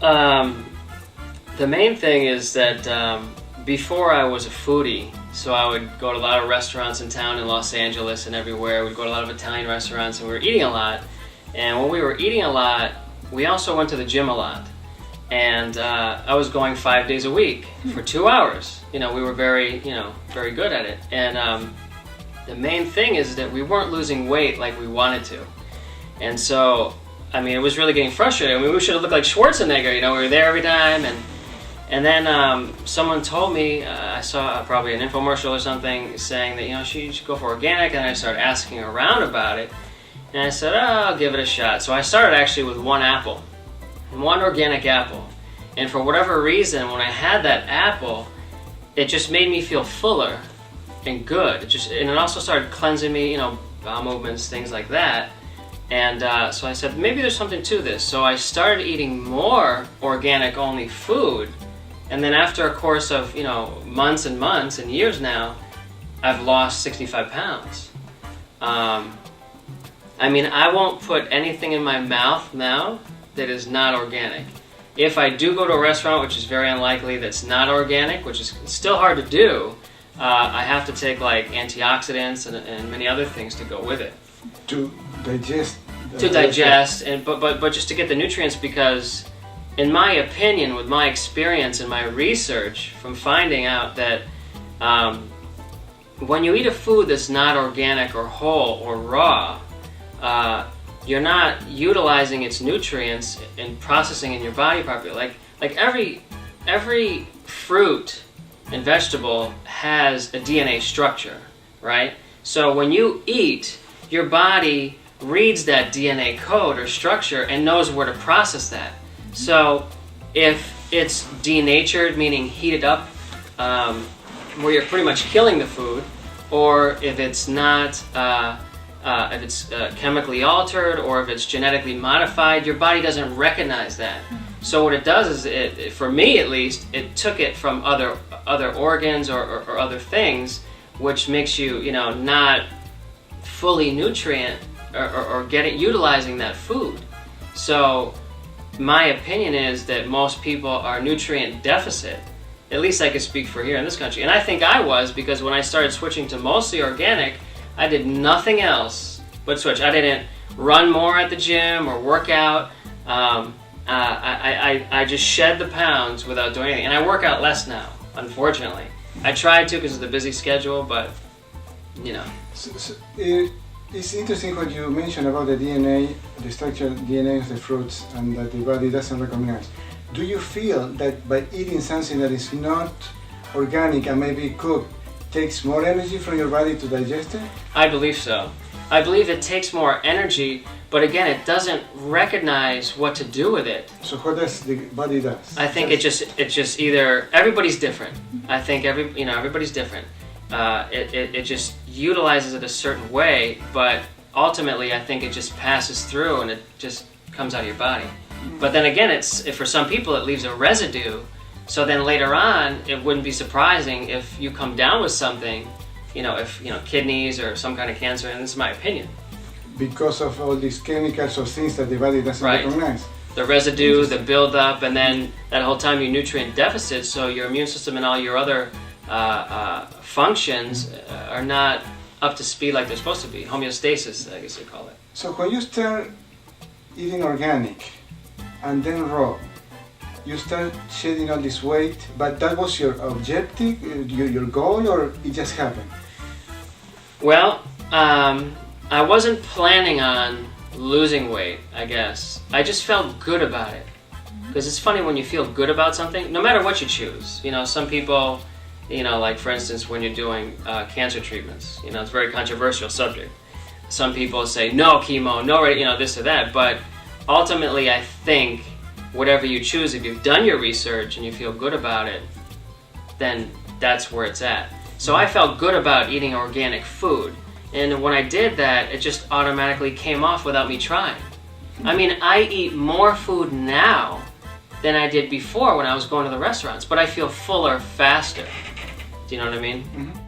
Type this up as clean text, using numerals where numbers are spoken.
the main thing is that before I was a foodie, so I would go to a lot of restaurants in town in Los Angeles and everywhere. We'd go to a lot of Italian restaurants and we were eating a lot. And when we were eating a lot, we also went to the gym a lot. And I was going 5 days a week for 2 hours. We were very good at it. And the main thing is that we weren't losing weight like we wanted to. And so, it was really getting frustrating. We should have looked like Schwarzenegger, we were there every time. And then someone told me, I saw probably an infomercial or something saying that, she should go for organic. And I started asking around about it. And I said, I'll give it a shot. So I started actually with one apple. One organic apple. And for whatever reason, when I had that apple, it just made me feel fuller and good. And it also started cleansing me, bowel movements, things like that. And so I said, maybe there's something to this. So I started eating more organic only food. And then after a course of, months and months and years now, I've lost 65 pounds. I won't put anything in my mouth now that is not organic. If I do go to a restaurant, which is very unlikely, that's not organic, which is still hard to do, I have to take like antioxidants and many other things to go with it. To digest. But just to get the nutrients, because in my opinion, with my experience and my research from finding out that when you eat a food that's not organic or whole or raw, you're not utilizing its nutrients and processing in your body properly. Like every fruit and vegetable has a DNA structure, right? So when you eat, your body reads that DNA code or structure and knows where to process that. So if it's denatured, meaning heated up, where you're pretty much killing the food, or if it's not, if it's chemically altered, or if it's genetically modified, your body doesn't recognize that. So what it does is, for me at least, it took it from other organs or other things, which makes you, not fully nutrient or utilizing that food. So my opinion is that most people are nutrient deficit. At least I could speak for here in this country. And I think I was, because when I started switching to mostly organic, I did nothing else but switch. I didn't run more at the gym or work out. I just shed the pounds without doing anything. And I work out less now, unfortunately. I tried to because of the busy schedule, but, It's interesting what you mentioned about the DNA, the structured DNA of the fruits, and that the body doesn't recognize. Do you feel that by eating something that is not organic and maybe cooked takes more energy from your body to digest it? I believe so. I believe it takes more energy, but again, it doesn't recognize what to do with it. So what does the body do? I think it just either, everybody's different. I think everybody's different. It just utilizes it a certain way, but ultimately I think it just passes through and it just comes out of your body. But then again, for some people it leaves a residue, so then later on it wouldn't be surprising if you come down with something, if kidneys or some kind of cancer, and this is my opinion. Because of all these chemicals or things that the body doesn't recognize. The residue, the buildup, and then that whole time you're nutrient deficit, so your immune system and all your other functions are not up to speed like they're supposed to be. Homeostasis, I guess they call it. So when you start eating organic and then raw, you start shedding all this weight, but that was your objective, your goal, or it just happened? Well, I wasn't planning on losing weight, I guess. I just felt good about it. Because it's funny when you feel good about something, no matter what you choose. Some people, like for instance, when you're doing cancer treatments, it's a very controversial subject. Some people say, no chemo, no, this or that. But ultimately, I think whatever you choose, if you've done your research and you feel good about it, then that's where it's at. So I felt good about eating organic food. And when I did that, it just automatically came off without me trying. I eat more food now than I did before when I was going to the restaurants, but I feel fuller faster. Do you know what I mean? Mm-hmm.